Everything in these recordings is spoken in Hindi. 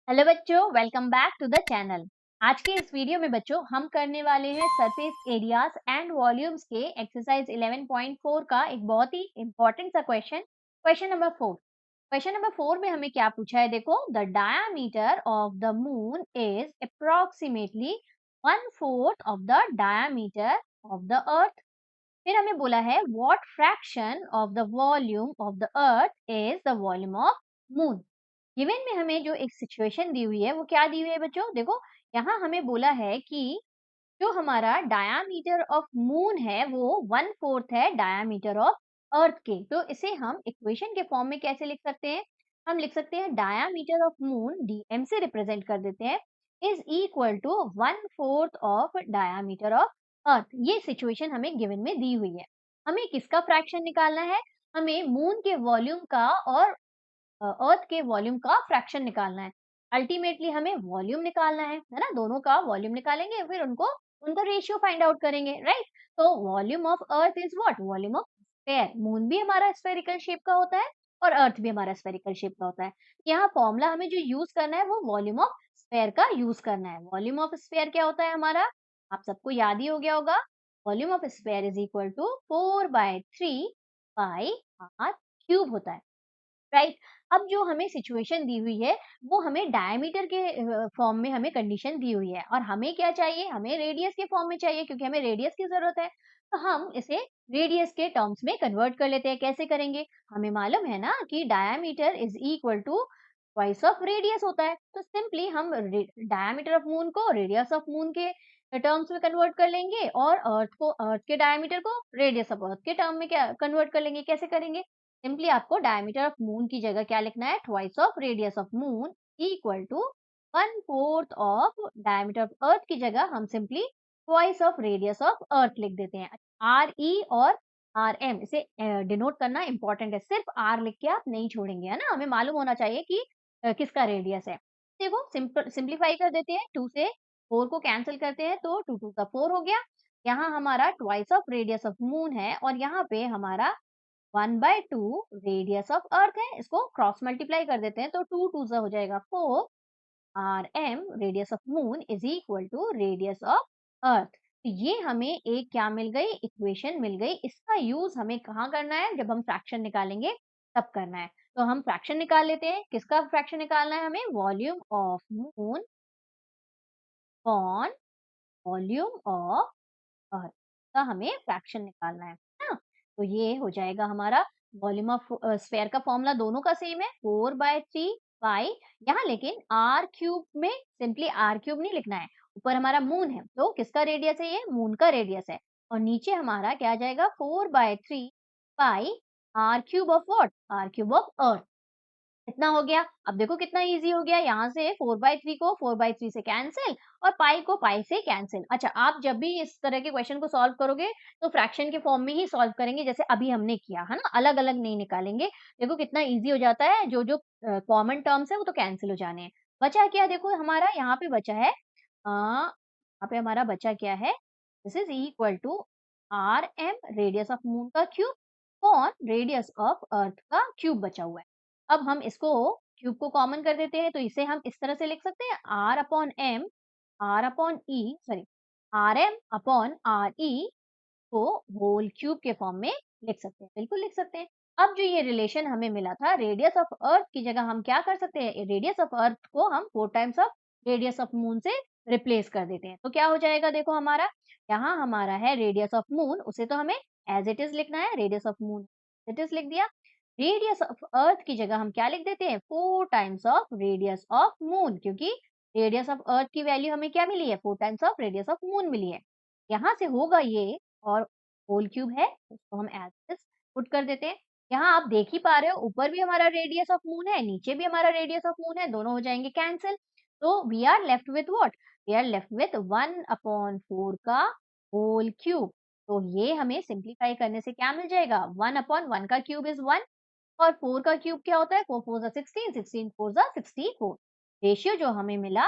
हेलो बच्चों, welcome back to the channel. आज के इस वीडियो में बच्चों हम करने वाले हैं सरफेस एरियाज एंड वॉल्यूम्स के एक्सरसाइज 11.4 का एक बहुत ही इंपॉर्टेंट सा क्वेश्चन नंबर 4। क्वेश्चन नंबर 4 में हमें क्या पूछा है, देखो, the diameter of the moon is approximately 1/4 of the diameter of the earth. फिर हमें बोला है what fraction of the volume of the earth is the volume of moon. Given में हमें जो एक सिचुएशन दी हुई है वो क्या दी हुई है बच्चों, देखो, यहाँ हमें बोला है कि जो हमारा डायामीटर ऑफ मून है वो 1/4 है डायामीटर ऑफ अर्थ के। तो इसे हम इक्वेशन के फॉर्म में कैसे लिख सकते हैं? हम लिख सकते हैं डायामीटर ऑफ मून डीएम से रिप्रेजेंट कर देते हैं is equal to 1/4 of diameter of earth. ये सिचुएशन हमें गिवन में दी हुई है। हमें किसका फ्रैक्शन निकालना है? हमें मून के वॉल्यूम का और अर्थ के वॉल्यूम का फ्रैक्शन निकालना है। अल्टीमेटली हमें वॉल्यूम निकालना है ना? दोनों का वॉल्यूम निकालेंगे, फिर उनका रेशियो फाइंड आउट करेंगे, राइट? तो volume of earth is what? Volume of sphere. Moon भी हमारा स्फेरिकल शेप का होता है और अर्थ भी हमारा स्फेरिकल शेप का होता है। यहाँ फॉर्मूला हमें जो यूज करना है वो वॉल्यूम ऑफ स्फेयर का यूज करना है। वॉल्यूम ऑफ स्फेयर क्या होता है हमारा? आप सबको याद ही हो गया होगा। Volume of sphere is equal to 4/3 pi r cube होता है, राइट? अब जो हमें सिचुएशन दी हुई है वो हमें डायमीटर के फॉर्म में हमें कंडीशन दी हुई है और हमें क्या चाहिए? हमें रेडियस के फॉर्म में चाहिए क्योंकि हमें रेडियस की जरूरत है। तो हम इसे रेडियस के टर्म्स में कन्वर्ट कर लेते हैं। कैसे करेंगे? हमें मालूम है ना कि diameter is equal to twice of radius होता है। तो सिंपली हम डायमीटर ऑफ मून को रेडियस ऑफ मून के टर्म्स में कन्वर्ट कर लेंगे और अर्थ के डायमीटर को रेडियस ऑफ अर्थ के टर्म में क्या कन्वर्ट कर लेंगे। कैसे करेंगे? सिंपली आपको डायमीटर ऑफ मून की जगह क्या लिखना है? Twice of radius of moon equal to 1/4 of diameter of earth की जगह हम simply twice of radius of earth लिख देते हैं। आर ई और आर एम इसे डिनोट करना इंपॉर्टेंट है। सिर्फ आर लिख के आप नहीं छोड़ेंगे, है ना? हमें मालूम होना चाहिए कि किसका रेडियस है। देखो, सिंप्लीफाई कर देते हैं। 2 से 4 को कैंसिल करते हैं तो 2 2 का 4 हो गया। यहाँ हमारा twice of radius of moon है और यहाँ पे हमारा 1/2 रेडियस ऑफ अर्थ है। इसको क्रॉस मल्टीप्लाई कर देते हैं तो 2 2 हो जाएगा 4। R m radius of moon is equal to radius of earth. तो ये हमें एक क्या मिल गई? इक्वेशन मिल गई। इसका यूज हमें कहाँ करना है? जब हम फ्रैक्शन निकालेंगे तब करना है। तो हम फ्रैक्शन निकाल लेते हैं। किसका फ्रैक्शन निकालना है हमें? Volume of moon on volume of earth का हमें फ्रैक्शन निकालना है ना? तो ये हो जाएगा हमारा वॉल्यूम ऑफ स्फेयर का फॉर्मूला दोनों का सेम है 4/3 पाई। यहाँ लेकिन आर क्यूब में सिंपली आर क्यूब नहीं लिखना है। ऊपर हमारा मून है तो किसका रेडियस है? ये मून का रेडियस है। और नीचे हमारा क्या आ जाएगा? 4/3 pi r cube of what? R cube of earth. इतना हो गया। अब देखो कितना इजी हो गया। यहाँ से 4/3 को 4/3 से कैंसिल और पाई को पाई से कैंसिल। अच्छा, आप जब भी इस तरह के क्वेश्चन को सॉल्व करोगे तो फ्रैक्शन के फॉर्म में ही सॉल्व करेंगे जैसे अभी हमने किया है ना, अलग अलग नहीं निकालेंगे। देखो कितना इजी हो जाता है। जो जो कॉमन टर्म्स है वो तो कैंसिल हो जाने हैं। बचा क्या? देखो हमारा यहाँ पे बचा है यहाँ पे हमारा बचा क्या है? This is equal to r m radius of moon का क्यूब और रेडियस ऑफ अर्थ का क्यूब बचा हुआ है। अब हम इसको क्यूब को कॉमन कर देते हैं तो इसे हम इस तरह से लिख सकते हैं r upon m r upon e sorry r m upon r e को होल क्यूब के फॉर्म में लिख सकते हैं। बिल्कुल लिख सकते हैं। अब जो ये रिलेशन हमें मिला था रेडियस ऑफ अर्थ की जगह हम क्या कर सकते हैं? रेडियस ऑफ अर्थ को हम 4 times of radius of moon से रिप्लेस कर देते हैं। तो क्या हो जाएगा? देखो हमारा यहाँ हमारा है रेडियस ऑफ मून, उसे तो हमें एज इट इज लिखना है। Radius of moon it is लिख दिया। रेडियस ऑफ अर्थ की जगह हम क्या लिख देते हैं? 4 times of radius of moon, क्योंकि रेडियस ऑफ अर्थ की वैल्यू हमें क्या मिली है? 4 times of radius of moon मिली है। यहाँ से होगा ये और होल क्यूब है उसको हम एज इट इज पुट कर देते हैं। यहाँ आप देख ही पा रहे हो ऊपर भी हमारा रेडियस ऑफ मून है, नीचे भी हमारा रेडियस ऑफ मून है, दोनों हो जाएंगे कैंसिल। तो we are left with what? We are left with 1/4 का होल क्यूब। तो ये हमें सिंप्लीफाई करने से क्या मिल जाएगा? 1/1 का क्यूब इज 1 और 4 का क्यूब क्या होता है? 4 4 जा 16, 16 4 जा 64। रेशियो जो हमें मिला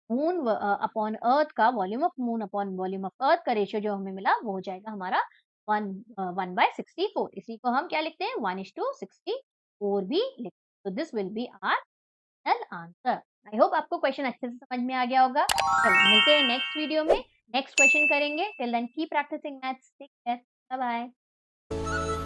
मून अपॉन अर्थ का, volume of moon upon volume of earth का रेशियो जो हमें मिला वो हो जाएगा हमारा 1/64। इसी को हम क्या लिखते हैं? 1:64 भी लिखते हैं। तो this will be our final answer. I hope आपको क्वेश्चन अच्छे से समझ में आ गया होगा। चलो मिलते हैं नेक्स्ट वीडियो में, नेक्स्ट क्वेश्चन करेंगे। Till then keep practicing maths. Take care, bye bye.